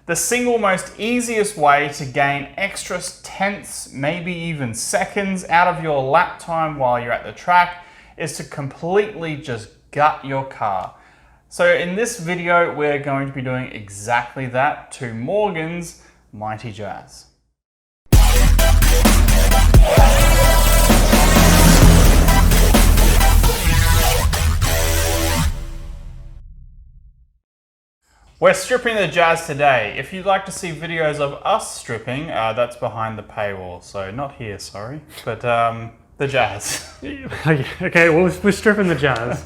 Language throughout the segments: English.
The single most easiest way to gain extra tenths, maybe even seconds out of your lap time while you're at the track is to completely just gut your car. So in this video, we're going to be doing exactly that to Morgan's Mighty Jazz. We're stripping the Jazz today. If you'd like to see videos of us stripping, that's behind the paywall. So not here, sorry, but the Jazz. Okay, well, we're stripping the Jazz.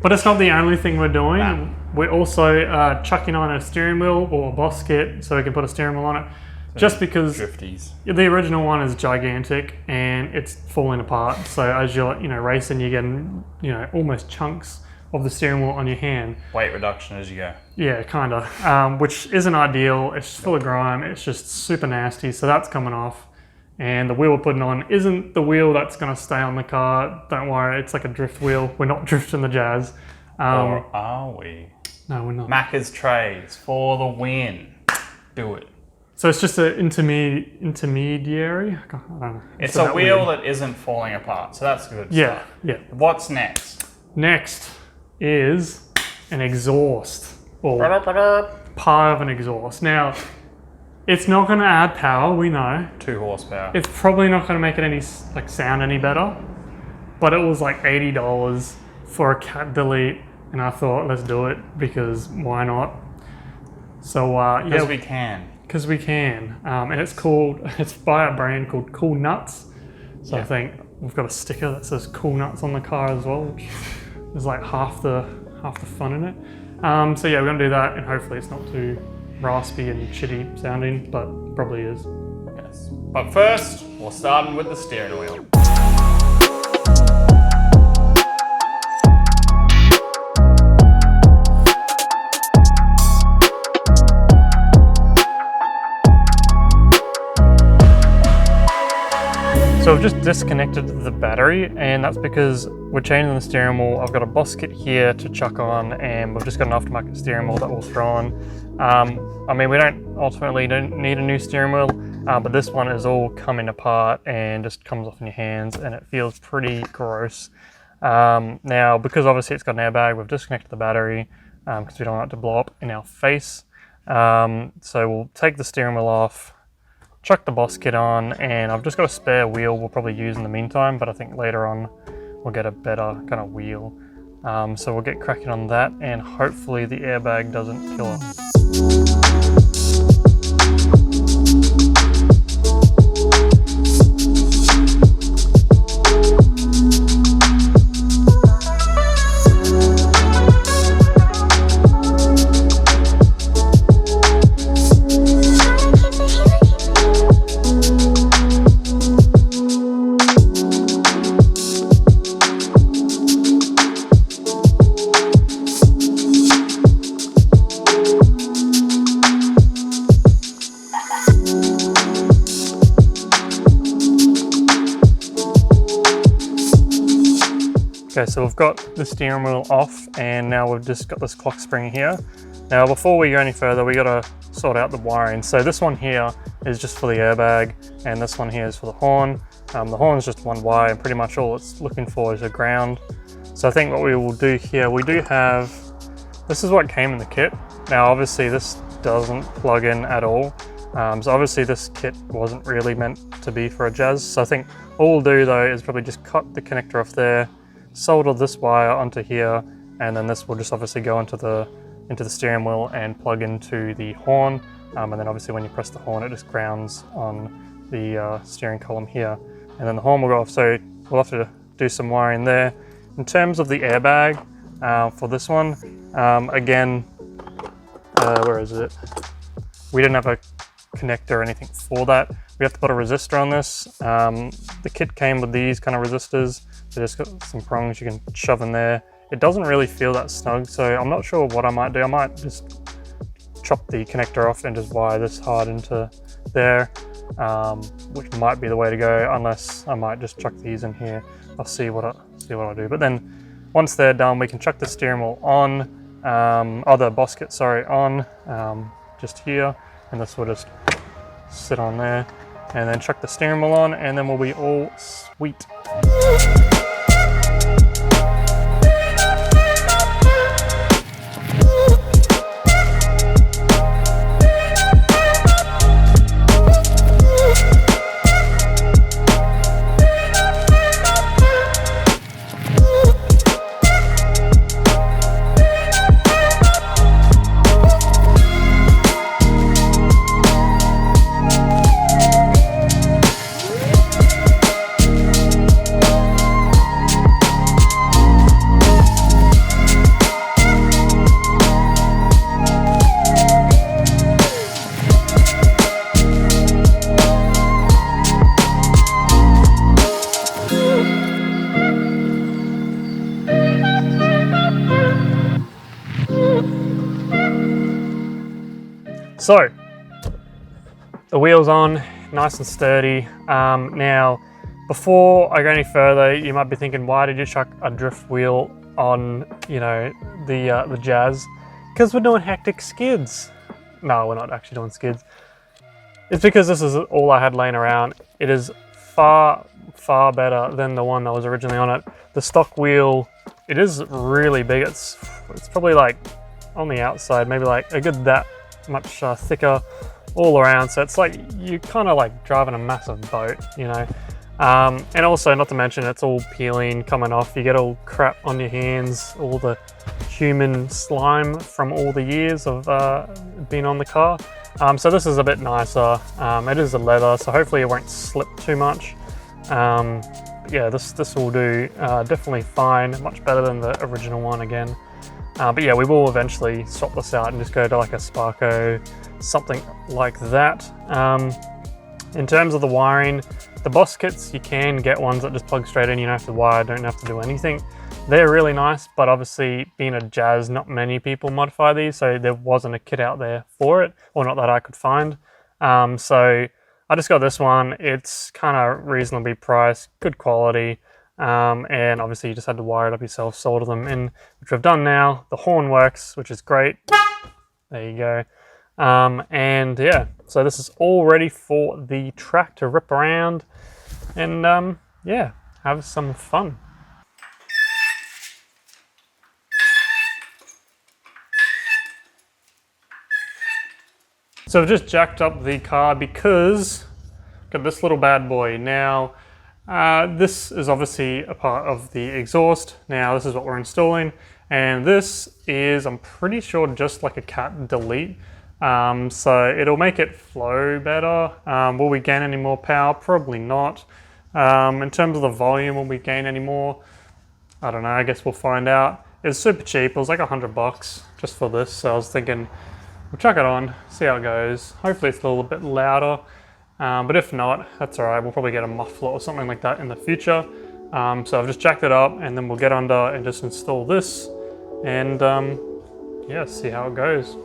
But it's not the only thing we're doing. Nah. We're also chucking on a steering wheel or a boss kit so we can put a steering wheel on it. So just because drifties. The original one is gigantic and it's falling apart. So as you're racing, you're getting almost chunks of the steering wheel on your hand. Weight reduction as you go. Yeah, kind of, which isn't ideal. It's full of grime. It's just super nasty. So that's coming off. And the wheel we're putting on isn't the wheel that's going to stay on the car. Don't worry, it's like a drift wheel. We're not drifting the Jazz. Or are we? No, we're not. Macca's Trays for the win. Do it. So it's just an intermediary? I don't know. It's a wheel that isn't falling apart. So that's good. Yeah, yeah. What's next? Next is an exhaust. Or part of an exhaust. Now, it's not going to add power, we know. 2 horsepower. It's probably not going to make it sound any better. But it was like $80 for a Catalytic, and I thought, let's do it because why not? So because we can. Because we can, and it's by a brand called Cool Nuts. So yeah. I think we've got a sticker that says Cool Nuts on the car as well, which is like half the fun in it. So yeah, we're gonna do that, and hopefully it's not too raspy and shitty sounding, but probably is. Yes. But first, we're starting with the steering wheel. So I've just disconnected the battery, and that's because we're changing the steering wheel. I've got a boss kit here to chuck on, and we've just got an aftermarket steering wheel that we'll throw on. I mean, we don't need a new steering wheel, but this one is all coming apart and just comes off in your hands, and it feels pretty gross. Now, because obviously it's got an airbag, we've disconnected the battery because we don't want it to blow up in our face. So we'll take the steering wheel off, chuck the boss kit on, and I've just got a spare wheel we'll probably use in the meantime, but I think later on we'll get a better kind of wheel. So we'll get cracking on that, and hopefully the airbag doesn't kill us. Okay, so we've got the steering wheel off, and now we've just got this clock spring here. Now, before we go any further, we got to sort out the wiring. So this one here is just for the airbag, and this one here is for the horn. The horn is just one wire, and pretty much all it's looking for is a ground. So I think what we will do here, we do have, this is what came in the kit. Now, obviously this doesn't plug in at all. So obviously this kit wasn't really meant to be for a Jazz. So I think all we'll do though is probably just cut the connector off there, solder this wire onto here, and then this will just obviously go into the steering wheel and plug into the horn, and then obviously when you press the horn it just grounds on the steering column here, and then the horn will go off. So we'll have to do some wiring there. In terms of the airbag for this one, again, where is it? We didn't have a connector or anything for that. We have to put a resistor on this. The kit came with these kind of resistors. So just got some prongs you can shove in there. It doesn't really feel that snug, so I'm not sure what I might do. I might just chop the connector off and just wire this hard into there, which might be the way to go, unless I might just chuck these in here. I'll see what I do. But then once they're done, we can chuck the steering wheel on, the boss kit, sorry, on, just here, and this will just sit on there, and then chuck the steering wheel on, and then we'll be all sweet. So, the wheel's on, nice and sturdy. Now, before I go any further, you might be thinking, why did you chuck a drift wheel on, you know, the Jazz? Because we're doing hectic skids. No, we're not actually doing skids. It's because this is all I had laying around. It is far, far better than the one that was originally on it. The stock wheel, it is really big. It's probably like on the outside, maybe like a good that much thicker all around, so it's like you kind of like driving a massive boat, you know. And also, not to mention, it's all peeling, coming off. You get all crap on your hands, all the human slime from all the years of being on the car. So this is a bit nicer. It is a leather, so hopefully it won't slip too much. Yeah, this will do definitely fine, much better than the original one again. But yeah, we will eventually swap this out and just go to like a Sparco, something like that. In terms of the wiring, the Boss kits, you can get ones that just plug straight in. You don't have to wire, don't have to do anything. They're really nice, but obviously being a Jazz, not many people modify these, so there wasn't a kit out there for it, or not that I could find. So I just got this one. It's kind of reasonably priced, good quality. And obviously you just had to wire it up yourself, solder them in, which we've done now. The horn works, which is great. There you go. And yeah, so this is all ready for the track to rip around and yeah, have some fun. So I've just jacked up the car because I've got this little bad boy. Now, this is obviously a part of the exhaust. Now this is what we're installing, and this is, I'm pretty sure, just like a cat delete. So it'll make it flow better. Will we gain any more power? Probably not. In terms of the volume, will we gain any more? I don't know, I guess we'll find out. It's super cheap, it was like $100 just for this, so I was thinking we'll chuck it on, see how it goes. Hopefully it's a little bit louder. But if not, that's all right. We'll probably get a muffler or something like that in the future. So I've just jacked it up, and then we'll get under and just install this and yeah, see how it goes.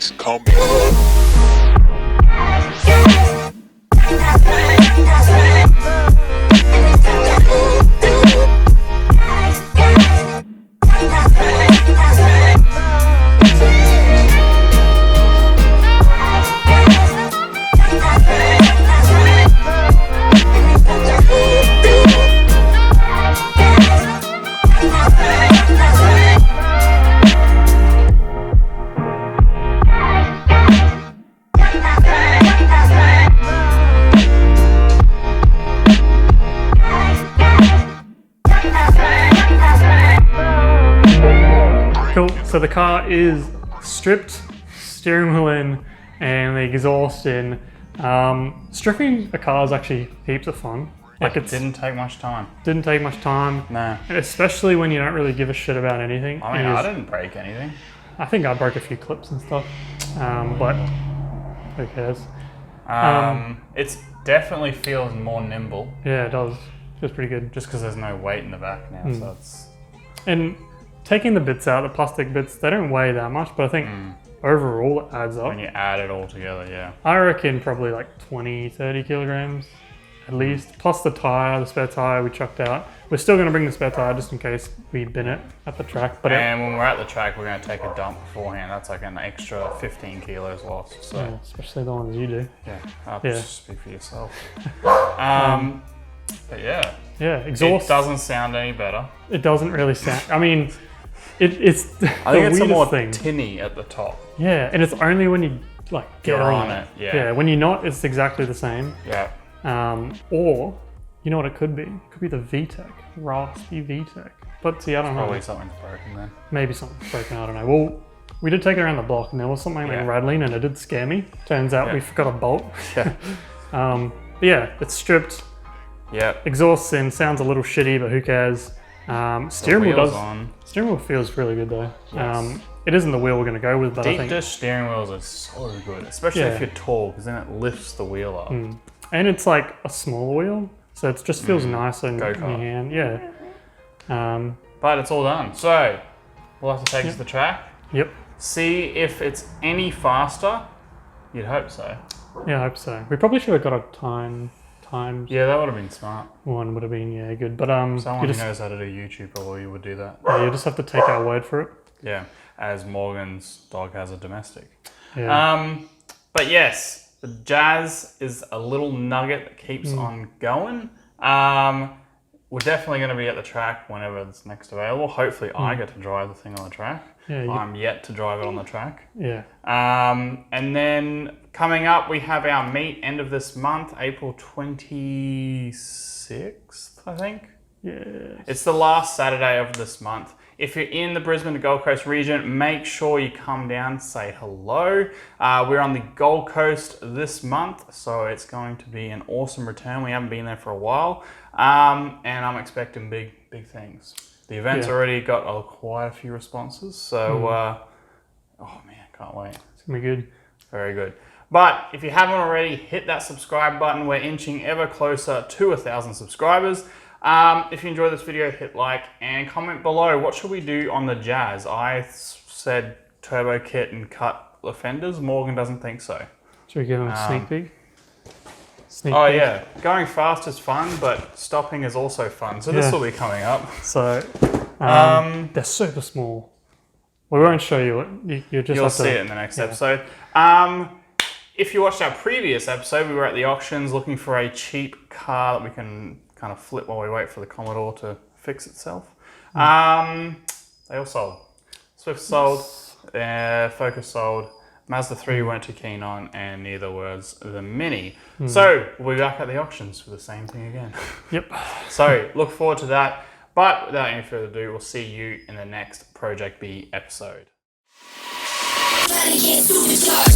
beats coming. Cool, so the car is stripped, steering wheel in, and the exhaust in. Stripping a car is actually heaps of fun. Like It didn't take much time. didn't take much time, No. especially when you don't really give a shit about anything. I mean, I didn't break anything. I think I broke a few clips and stuff, but who cares? It definitely feels more nimble, Yeah, it does. Feels pretty good. just because there's no weight in the back now. So it's And taking the bits out, the plastic bits, they don't weigh that much, but I think overall it adds up. when you add it all together, yeah. I reckon probably like 20, 30 kilograms at least, plus the tire, the spare tire we chucked out. We're still going to bring the spare tire just in case we bin it at the track. But And when we're at the track, we're going to take a dump beforehand. That's like an extra 15 kilos lost. So yeah, especially the ones you do. yeah, I'll Yeah. just speak for yourself. But yeah, Yeah, it exhaust. doesn't sound any better. It doesn't really sound. I mean, it's the I think it's a weirdest more thing. tinny at the top. Yeah, and it's only when you like get You're on on it. it, yeah. Yeah, when you're not, it's exactly the same. Yeah. Or you know what it could be? It could be the VTEC, raspy VTEC. But see, I don't know. Probably something's broken then. Maybe something's broken. I don't know. Well, we did take it around the block, and there was something like Yeah. rattling, and it did scare me. Turns out Yeah. we forgot a bolt. Yeah. But yeah, it's stripped. Yeah. Exhaust in, sounds a little shitty, but who cares? Steering wheel Wheels does. on. Steering wheel feels really good though. Yes. It isn't the wheel we're going to go with, but I Deep think, dish steering wheels are so good, especially Yeah. if you're tall, because then it lifts the wheel up. and it's like a small wheel, so it just feels nicer in your Go-kart. hand. Yeah. But it's all done. So we'll have to take it to the track, Yep. see if it's any faster. You'd hope so. Yeah, I hope so. We probably should have got a times Yeah, that would have been smart. one. Would have been good. But Someone you who just knows how to do YouTube probably would do that. you just have to take our word for it. Yeah, as Morgan's dog has a domestic. Yeah. But yes, the Jazz is a little nugget that keeps on going. We're definitely going to be at the track whenever it's next available. Hopefully I get to drive the thing on the track. Yeah, I'm yet to drive it on the track. Yeah. And then coming up, we have our meet end of this month, April 26th, I think. Yeah. It's the last Saturday of this month. If you're in the Brisbane to Gold Coast region, make sure you come down, say hello. We're on the Gold Coast this month, so it's going to be an awesome return. We haven't been there for a while, and I'm expecting big things. The event's already got quite a few responses, so oh man, can't wait. It's gonna be good. Very good. But if you haven't already, hit that subscribe button. We're inching ever closer to 1,000 subscribers. If you enjoyed this video, hit like and comment below. What should we do on the Jazz? I said turbo kit and cut the fenders. Morgan doesn't think so. Should we give them a sneak peek? Oh yeah, going fast is fun, but stopping is also fun. So this Yeah. will be coming up. So they're super small. We won't show you it. You just You'll have to see it in the next episode. If you watched our previous episode, we were at the auctions looking for a cheap car that we can kind of flip while we wait for the Commodore to fix itself. They all sold. Swift sold, Focus sold, Mazda 3 we weren't too keen on, and neither was the Mini. So we'll be back at the auctions for the same thing again. Yep. So look forward to that. But without any further ado, we'll see you in the next Project B episode. Gotta get supercharged.